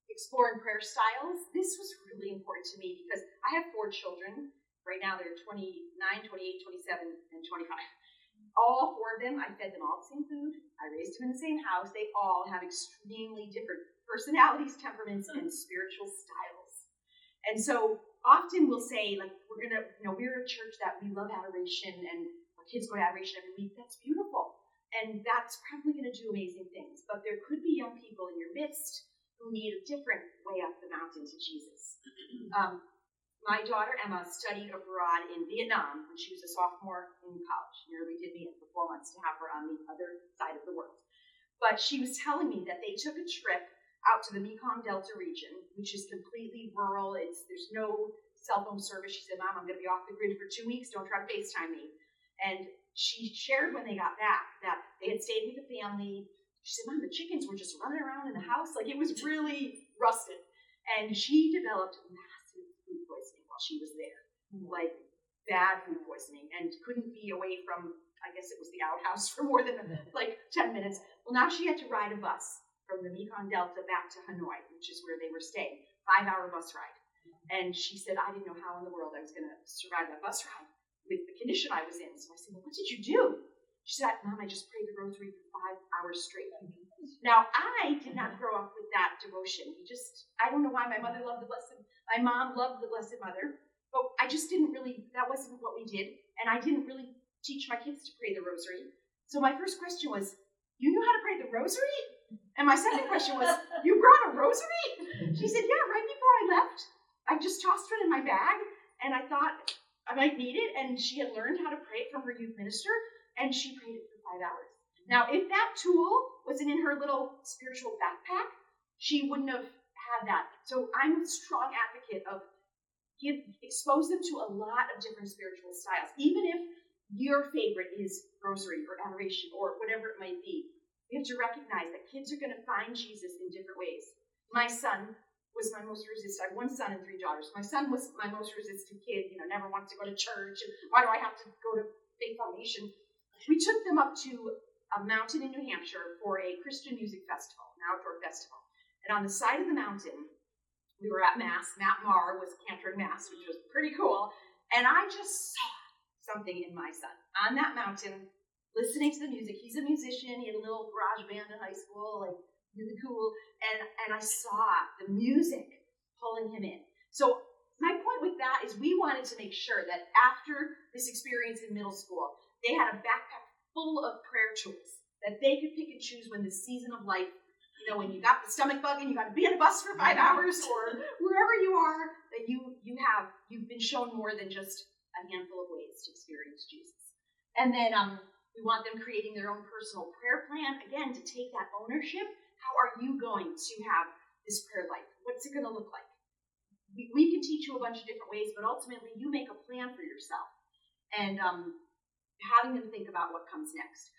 exploring prayer styles, this was really important to me because I have 4 children. Right now they're 29, 28, 27, and 25. All 4 of them, I fed them all the same food. I raised them in the same house. They all have extremely different personalities, temperaments, and spiritual styles. And so often we'll say, like, we're a church that we love adoration and our kids go to adoration every week. That's beautiful. And that's probably going to do amazing things. But there could be young people in your midst who need a different way up the mountain to Jesus. My daughter, Emma, studied abroad in Vietnam when she was a sophomore in college. Nearly did me in for 4 months to have her on the other side of the world. But she was telling me that they took a trip out to the Mekong Delta region, which is completely rural. There's no cell phone service. She said, Mom, I'm going to be off the grid for 2 weeks. Don't try to FaceTime me. And she shared when they got back that they had stayed with the family. She said, Mom, the chickens were just running around in the house. Like, it was really rusted. And she developed massive food poisoning while she was there. Like, bad food poisoning. And couldn't be away from, I guess it was the outhouse, for more than, 10 minutes. Well, now she had to ride a bus from the Mekong Delta back to Hanoi, which is where they were staying. 5-hour bus ride. And she said, I didn't know how in the world I was going to survive that bus ride with the condition I was in. So I said, well, what did you do? She said, Mom, I just prayed the rosary for 5 hours straight. Now, I did not grow up with that devotion. I don't know why my mom loved the Blessed Mother, but I just didn't really, that wasn't what we did. And I didn't really teach my kids to pray the rosary. So my first question was, you knew how to pray the rosary? And my second question was, you brought a rosary? She said, yeah, right before I left, I just tossed it in my bag, and I thought I might need it. And she had learned how to pray it from her youth minister, and she prayed it for 5 hours. Now, if that tool wasn't in her little spiritual backpack, she wouldn't have had that. So I'm a strong advocate of expose them to a lot of different spiritual styles. Even if your favorite is rosary or adoration or whatever it might be, you have to recognize that kids are going to find Jesus in different ways. My son was my most resistant. I have 1 son and 3 daughters. My son was my most resistant kid, never wants to go to church. And why do I have to go to faith formation? We took them up to a mountain in New Hampshire for a Christian music festival, an outdoor festival. And on the side of the mountain, we were at Mass. Matt Maher was cantering Mass, which was pretty cool. And I just saw something in my son on that mountain, listening to the music. He's a musician. He had a little garage band in high school, really cool. And I saw the music pulling him in. So my point with that is we wanted to make sure that after this experience in middle school, they had a backpack full of prayer tools that they could pick and choose when the season of life, when you got the stomach bug and you got to be on a bus for 5 hours or wherever you are, that you've been shown more than just a handful of ways to experience Jesus. And then we want them creating their own personal prayer plan, again, to take that ownership. How are you going to have this prayer life? What's it going to look like? We can teach you a bunch of different ways, but ultimately you make a plan for yourself. And having them think about what comes next.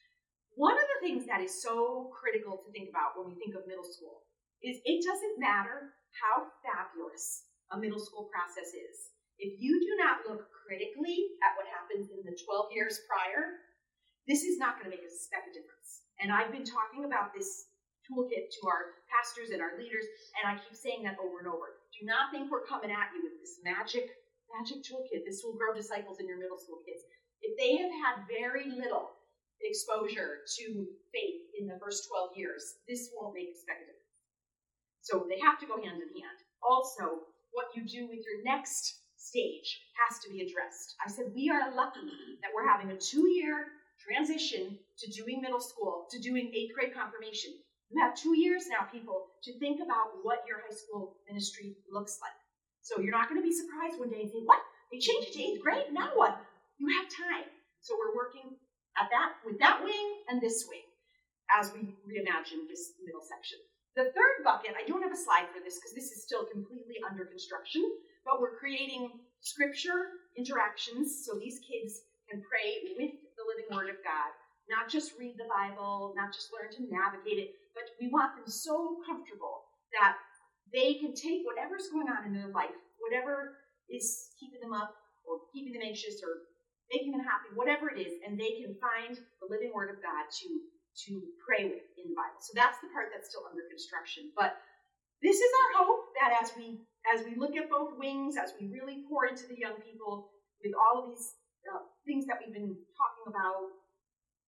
One of the things that is so critical to think about when we think of middle school is it doesn't matter how fabulous a middle school process is. If you do not look critically at what happens in the 12 years prior, this is not going to make a speck of difference. And I've been talking about this toolkit to our pastors and our leaders, and I keep saying that over and over. Do not think we're coming at you with this magic toolkit. This will grow disciples in your middle school kids. If they have had very little exposure to faith in the first 12 years, this won't make effective. So they have to go hand in hand. Also, what you do with your next stage has to be addressed. I said we are lucky that we're having a 2-year transition to doing middle school, to doing 8th grade confirmation. You have 2 years now, people, to think about what your high school ministry looks like. So you're not going to be surprised one day and think, what? They changed it to 8th grade? Now what? You have time. So we're working at that with that wing and this wing as we reimagine this middle section. The third bucket, I don't have a slide for this because this is still completely under construction, but we're creating scripture interactions so these kids can pray with the living word of God, not just read the Bible, not just learn to navigate it, but we want them so comfortable that they can take whatever's going on in their life, whatever is keeping them up or keeping them anxious or making them happy, whatever it is, and they can find the living word of God to pray with in the Bible. So that's the part that's still under construction. But this is our hope that as we look at both wings, as we really pour into the young people with all of these things that we've been talking about,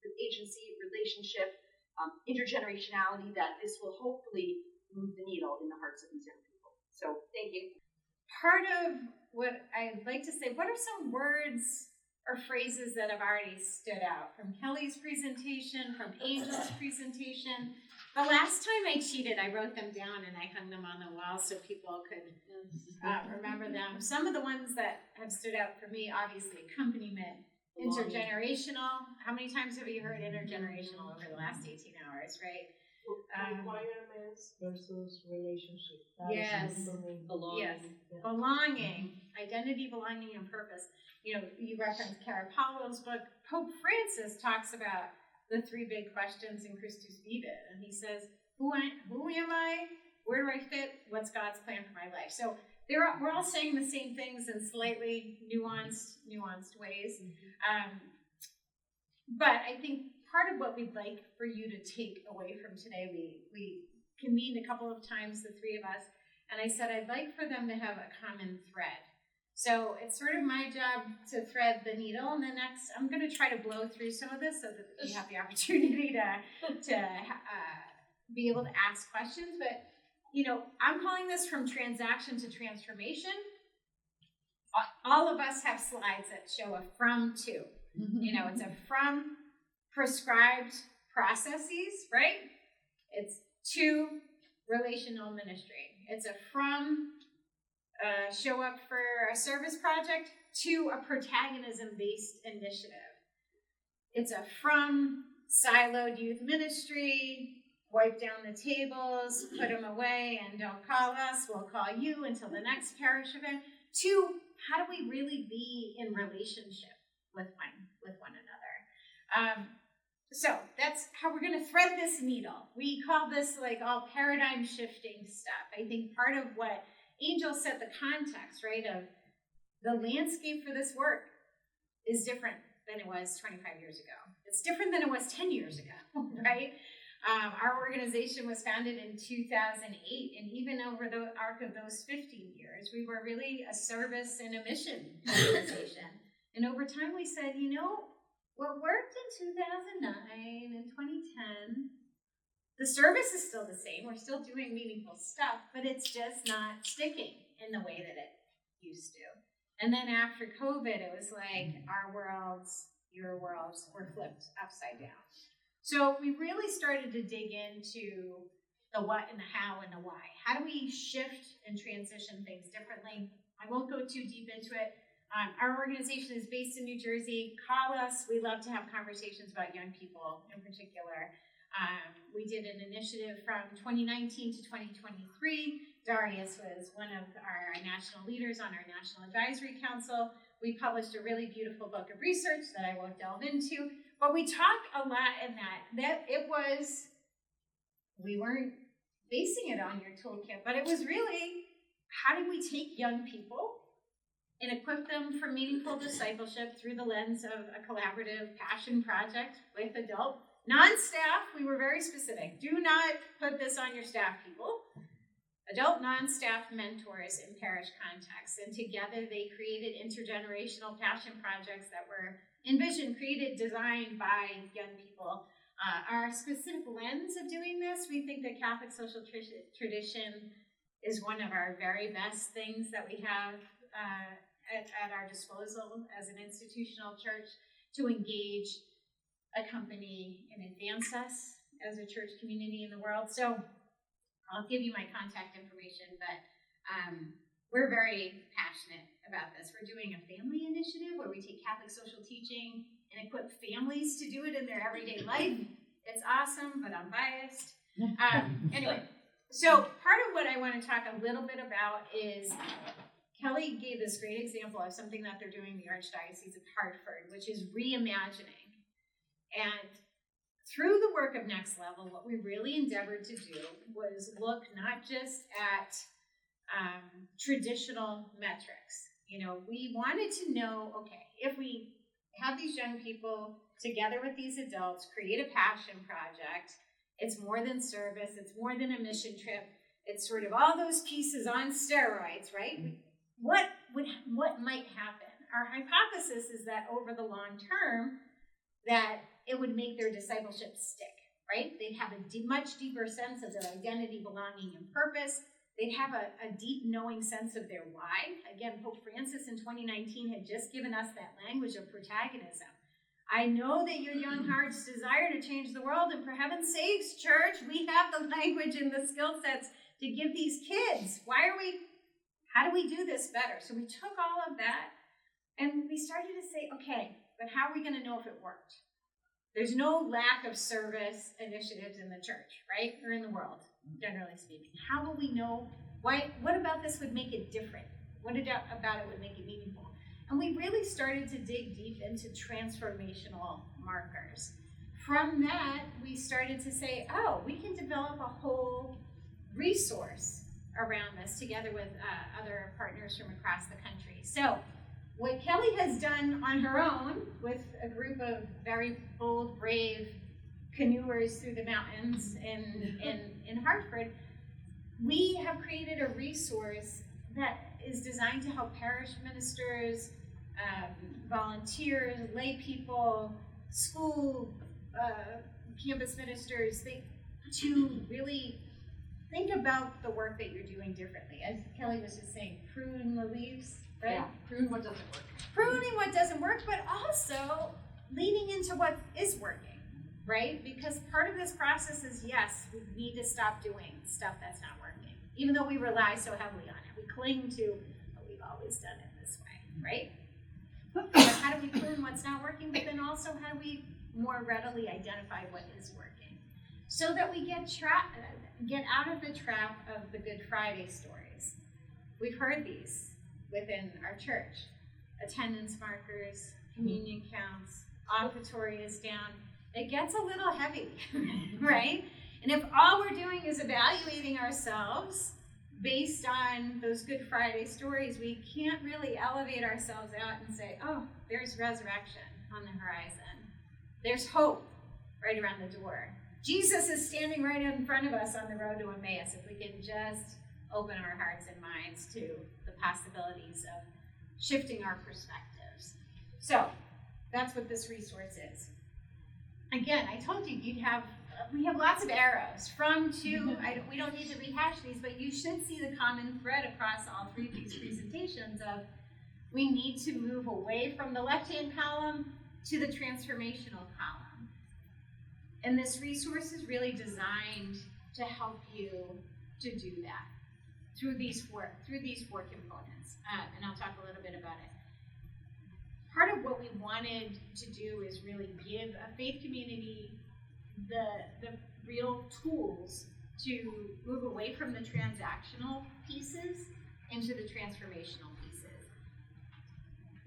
with agency, relationship, intergenerationality, that this will hopefully move the needle in the hearts of these young people. So thank you.
Part of what I'd like to say, what are some words or phrases that have already stood out from Kelly's presentation, from Angel's presentation? The last time I cheated, I wrote them down and I hung them on the wall so people could remember them. Some of the ones that have stood out for me, obviously, accompaniment, intergenerational. How many times have you heard intergenerational over the last 18 hours, right?
Requirements versus relationship.
Yes.
Belonging.
Yes.
Yeah.
Belonging, identity, belonging, and purpose. You know, you referenced Cara Paulo's book. Pope Francis talks about the 3 big questions in Christus Vivit, and he says, who am I? Where do I fit? What's God's plan for my life? So we're all saying the same things in slightly nuanced ways.
Mm-hmm.
But I think part of what we'd like for you to take away from today, we convened a couple of times, the 3 of us, and I said I'd like for them to have a common thread. So it's sort of my job to thread the needle, and the next, I'm going to try to blow through some of this so that you have the opportunity to be able to ask questions. But, you know, I'm calling this from transaction to transformation. All of us have slides that show a from to. You know, it's a from prescribed processes, right? It's to relational ministry. It's a from show up for a service project to a protagonism-based initiative. It's a from siloed youth ministry, wipe down the tables, put them away, and don't call us, we'll call you until the next parish event, to how do we really be in relationship with one another. So that's how we're going to thread this needle. We call this like all paradigm shifting stuff. I think part of what Angel set the context, right, of the landscape for this work is different than it was 25 years ago. It's different than it was 10 years ago, right? Our organization was founded in 2008, and even over the arc of those 15 years, we were really a service and a mission organization. And over time we said, you know, what worked in 2009 and 2010, the service is still the same. We're still doing meaningful stuff, but it's just not sticking in the way that it used to. And then after COVID, it was like our worlds, your worlds were flipped upside down. So we really started to dig into the what and the how and the why. How do we shift and transition things differently? I won't go too deep into it. Our organization is based in New Jersey. Call us. We love to have conversations about young people in particular. We did an initiative from 2019 to 2023. Darius was one of our national leaders on our National Advisory Council. We published a really beautiful book of research that I won't delve into, but we talked a lot in that it was, we weren't basing it on your toolkit, but it was really, how do we take young people and equip them for meaningful discipleship through the lens of a collaborative passion project with adult non-staff. We were very specific. Do not put this on your staff, people. Adult non-staff mentors in parish contexts, and together they created intergenerational passion projects that were envisioned, created, designed by young people. Our specific lens of doing this, we think that Catholic social tradition is one of our very best things that we have at our disposal as an institutional church to engage, accompany, and advance us as a church community in the world. So I'll give you my contact information, but we're very passionate about this. We're doing a family initiative where we take Catholic social teaching and equip families to do it in their everyday life. It's awesome, but I'm biased. Anyway, so part of what I want to talk a little bit about is Kelly gave this great example of something that they're doing in the Archdiocese of Hartford, which is reimagining. And through the work of Next Level, what we really endeavored to do was look not just at traditional metrics. You know, we wanted to know, okay, if we have these young people together with these adults, create a passion project, it's more than service, it's more than a mission trip, it's sort of all those pieces on steroids, right? What might happen? Our hypothesis is that over the long term, that it would make their discipleship stick, right? They'd have a much deeper sense of their identity, belonging, and purpose. They'd have a deep knowing sense of their why. Again, Pope Francis in 2019 had just given us that language of protagonism. I know that your young hearts desire to change the world, and for heaven's sakes, church, we have the language and the skill sets to give these kids. How do we do this better? So we took all of that, and we started to say, okay, but how are we going to know if it worked? There's no lack of service initiatives in the church, right? Or in the world, generally speaking. How will we know what about this would make it different? What about it would make it meaningful? And we really started to dig deep into transformational markers. From that, we started to say, oh, we can develop a whole resource around this together with other partners from across the country. So what Kelly has done on her own with a group of very bold, brave canoers through the mountains in Hartford, we have created a resource that is designed to help parish ministers, volunteers, lay people, school, campus ministers, to really think about the work that you're doing differently. As Kelly was just saying, prune the leaves, right?
Yeah, prune what doesn't work.
Pruning what doesn't work, but also leaning into what is working, right? Because part of this process is, yes, we need to stop doing stuff that's not working, even though we rely so heavily on it. We cling to, oh, we've always done it this way, right? But how do we prune what's not working, but then also how do we more readily identify what is working, so that we get out of the trap of the Good Friday stories. We've heard these within our church. Attendance markers, communion counts, offertory is down. It gets a little heavy, right? And if all we're doing is evaluating ourselves based on those Good Friday stories, we can't really elevate ourselves out and say, oh, there's resurrection on the horizon. There's hope right around the door. Jesus is standing right in front of us on the road to Emmaus, if we can just open our hearts and minds to the possibilities of shifting our perspectives. So that's what this resource is. Again, I told you we have lots of arrows from to. We don't need to rehash these, but you should see the common thread across all three of these presentations of we need to move away from the left-hand column to the transformational column. And this resource is really designed to help you to do that through these four components. And I'll talk a little bit about it. Part of what we wanted to do is really give a faith community the real tools to move away from the transactional pieces into the transformational pieces.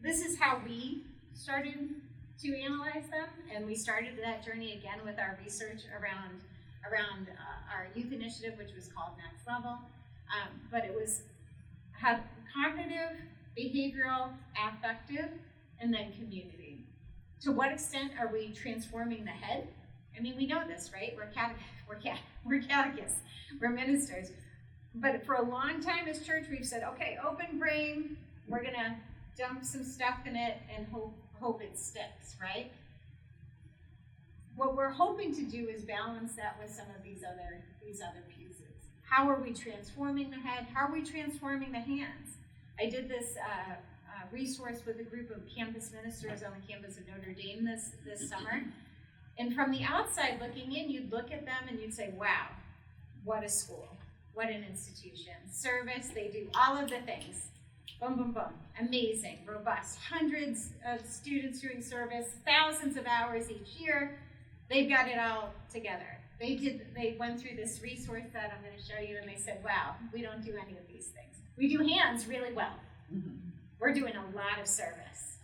This is how we started to analyze them, and we started that journey again with our research around our youth initiative, which was called Next Level. But it had cognitive, behavioral, affective, and then community. To what extent are we transforming the head? I mean, we know this, right? We're catechists, we're ministers. But for a long time as church, we've said, okay, open brain, we're gonna dump some stuff in it and hope it sticks, right? What we're hoping to do is balance that with some of these other pieces. How are we transforming the head? How are we transforming the hands? I did this resource with a group of campus ministers on the campus of Notre Dame this summer. And from the outside looking in, you'd look at them and you'd say, wow, what a school, what an institution. Service, they do all of the things. Boom, boom, boom. Amazing, robust. Hundreds of students doing service, thousands of hours each year. They've got it all together. They went through this resource that I'm going to show you, and they said, wow, we don't do any of these things. We do hands really well. Mm-hmm. We're doing a lot of service.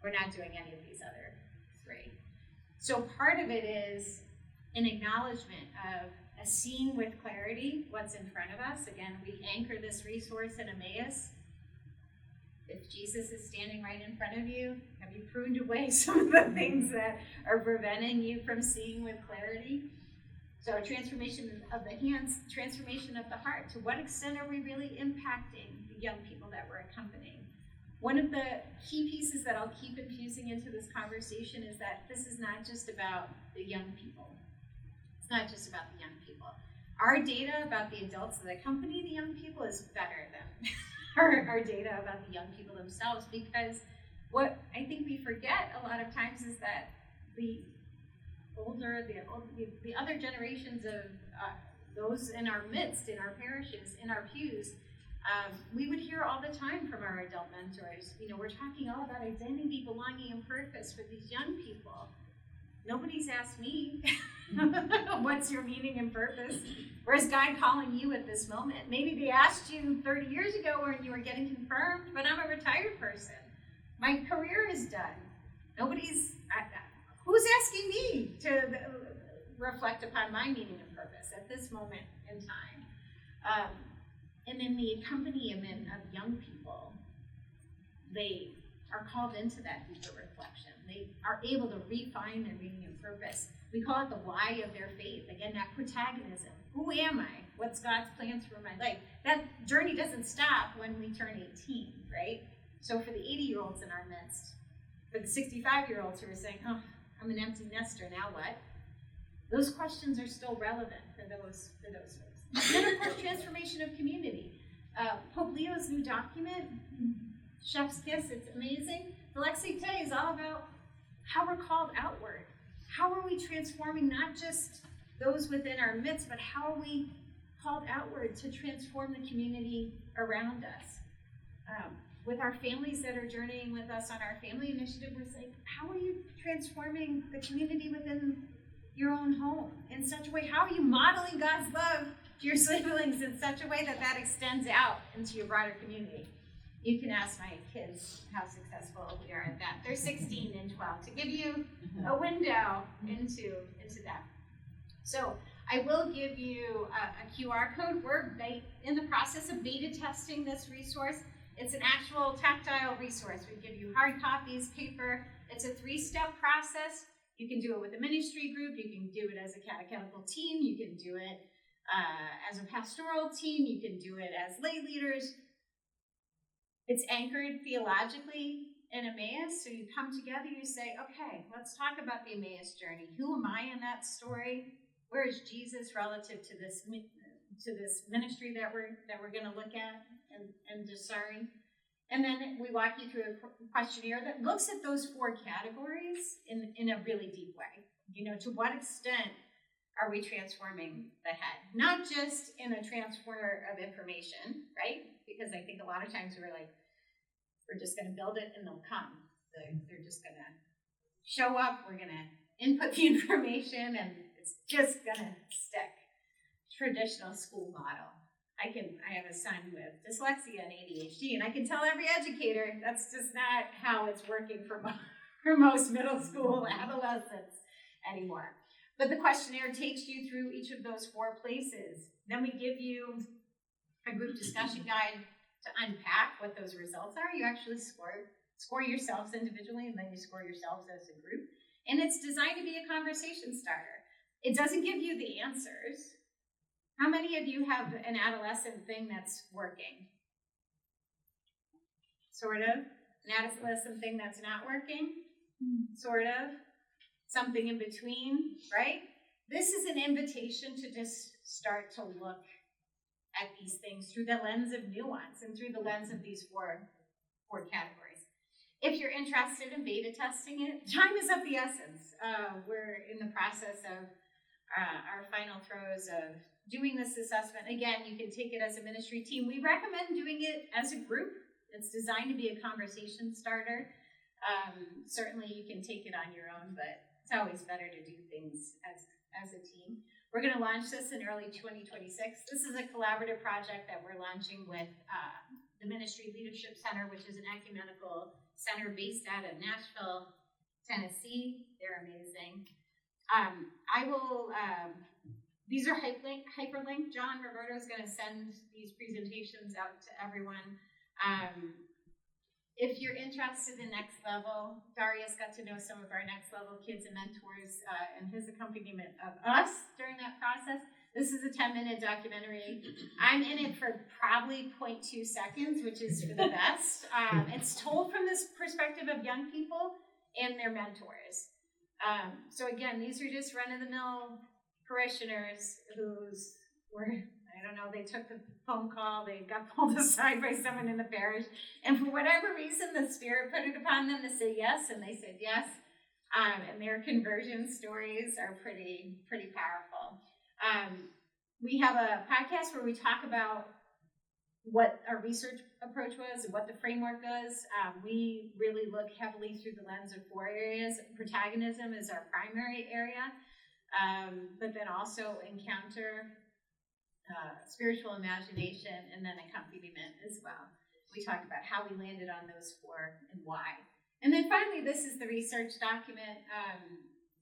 We're not doing any of these other three. So part of it is an acknowledgement of a seeing with clarity what's in front of us. Again, we anchor this resource in Emmaus. If Jesus is standing right in front of you, have you pruned away some of the things that are preventing you from seeing with clarity? So transformation of the hands, transformation of the heart. To what extent are we really impacting the young people that we're accompanying? One of the key pieces that I'll keep infusing into this conversation is that this is not just about the young people. It's not just about the young people. Our data about the adults that accompany the young people is better than our data about the young people themselves, because what I think we forget a lot of times is that the other generations of those in our midst, in our parishes, in our pews, we would hear all the time from our adult mentors, we're talking all about identity, belonging, and purpose for these young people. Nobody's asked me, what's your meaning and purpose? Where's God calling you at this moment? Maybe they asked you 30 years ago when you were getting confirmed, but I'm a retired person. My career is done. Who's asking me to reflect upon my meaning and purpose at this moment in time? And in the accompaniment of young people, they are called into that deeper reflection. They are able to refine their meaning and purpose. We call it the why of their faith. Again, that protagonism. Who am I? What's God's plans for my life? That journey doesn't stop when we turn 18, right? So for the 80-year-olds in our midst, for the 65-year-olds who are saying, oh, I'm an empty nester, now what? Those questions are still relevant for those folks. And then, of course, transformation of community. Pope Leo's new document, Chef's Kiss, it's amazing. The Lexite is all about how we're called outward. How are we transforming not just those within our midst, but how are we called outward to transform the community around us? With our families that are journeying with us on our family initiative, we're saying, how are you transforming the community within your own home in such a way? How are you modeling God's love to your siblings in such a way that that extends out into your broader community? You can ask my kids how successful we are at that. They're 16 and 12, to give you a window into that. So I will give you a QR code. We're in the process of beta testing this resource. It's an actual tactile resource. We give you hard copies, paper. It's a 3-step process. You can do it with a ministry group. You can do it as a catechetical team. You can do it as a pastoral team. You can do it as lay leaders. It's anchored theologically in Emmaus. So you come together, you say, okay, let's talk about the Emmaus journey. Who am I in that story? Where is Jesus relative to this ministry that we're going to look at and discern? And then we walk you through a questionnaire that looks at those 4 categories in a really deep way. To what extent are we transforming the head? Not just in a transfer of information, right? Because I think a lot of times we're just going to build it and they'll come. They're just going to show up. We're going to input the information and it's just going to stick. Traditional school model. I have a son with dyslexia and ADHD, and I can tell every educator that's just not how it's working for most middle school adolescents anymore. But the questionnaire takes you through each of those 4 places. Then we give you a group discussion guide to unpack what those results are. You actually score yourselves individually, and then you score yourselves as a group. And it's designed to be a conversation starter. It doesn't give you the answers. How many of you have an adolescent thing that's working? Sort of? an adolescent thing that's not working, sort of, something in between, right? This is an invitation to just start to look at these things through the lens of nuance and through the lens of these four categories. If you're interested in beta testing it, time is of the essence. We're in the process of our final throes of doing this assessment. Again, you can take it as a ministry team. We recommend doing it as a group. It's designed to be a conversation starter. Certainly you can take it on your own, but it's always better to do things as a team. We're going to launch this in early 2026. This is a collaborative project that we're launching with the Ministry Leadership Center, which is an ecumenical center based out of Nashville, Tennessee. They're amazing. These are hyperlinked. John Roberto is going to send these presentations out to everyone. If you're interested in Next Level, Darius got to know some of our Next Level kids and mentors and his accompaniment of us during that process. This is a 10-minute documentary. I'm in it for probably 0.2 seconds, which is for the best. It's told from this perspective of young people and their mentors. So again, these are just run-of-the-mill parishioners who's were, I don't know, they took the phone call, they got pulled aside by someone in the parish, and for whatever reason, the Spirit put it upon them to say yes, and they said yes. And their conversion stories are pretty powerful. We have a podcast where we talk about what our research approach was and what the framework is. We really look heavily through the lens of 4 areas. Protagonism is our primary area, but then also encounter, spiritual imagination, and then accompaniment as well. We talk about how we landed on those 4 and why. And then finally, this is the research document.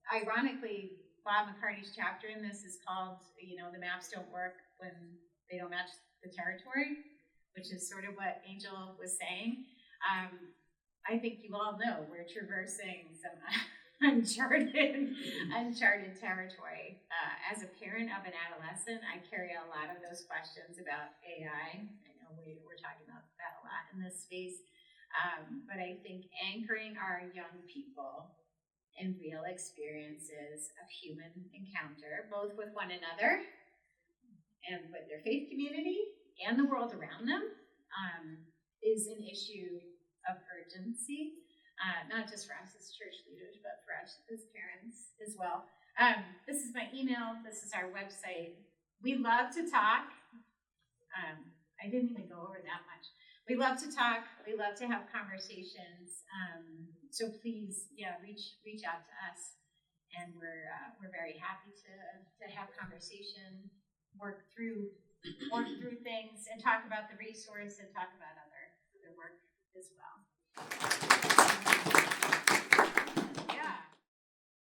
Ironically, Bob McCarty's chapter in this is called, the maps don't work when they don't match the territory, which is sort of what Angel was saying. I think you all know we're traversing some uncharted territory. As a parent of an adolescent, I carry a lot of those questions about AI. I know we're talking about that a lot in this space. But I think anchoring our young people in real experiences of human encounter, both with one another and with their faith community and the world around them, is an issue of urgency. Not just for us as church leaders, but for us as parents as well. This is my email. This is our website. We love to talk. I didn't even go over that much. We love to talk. We love to have conversations. So please, reach out to us, and we're very happy to have conversation, work through things, and talk about the resource and talk about other work as well.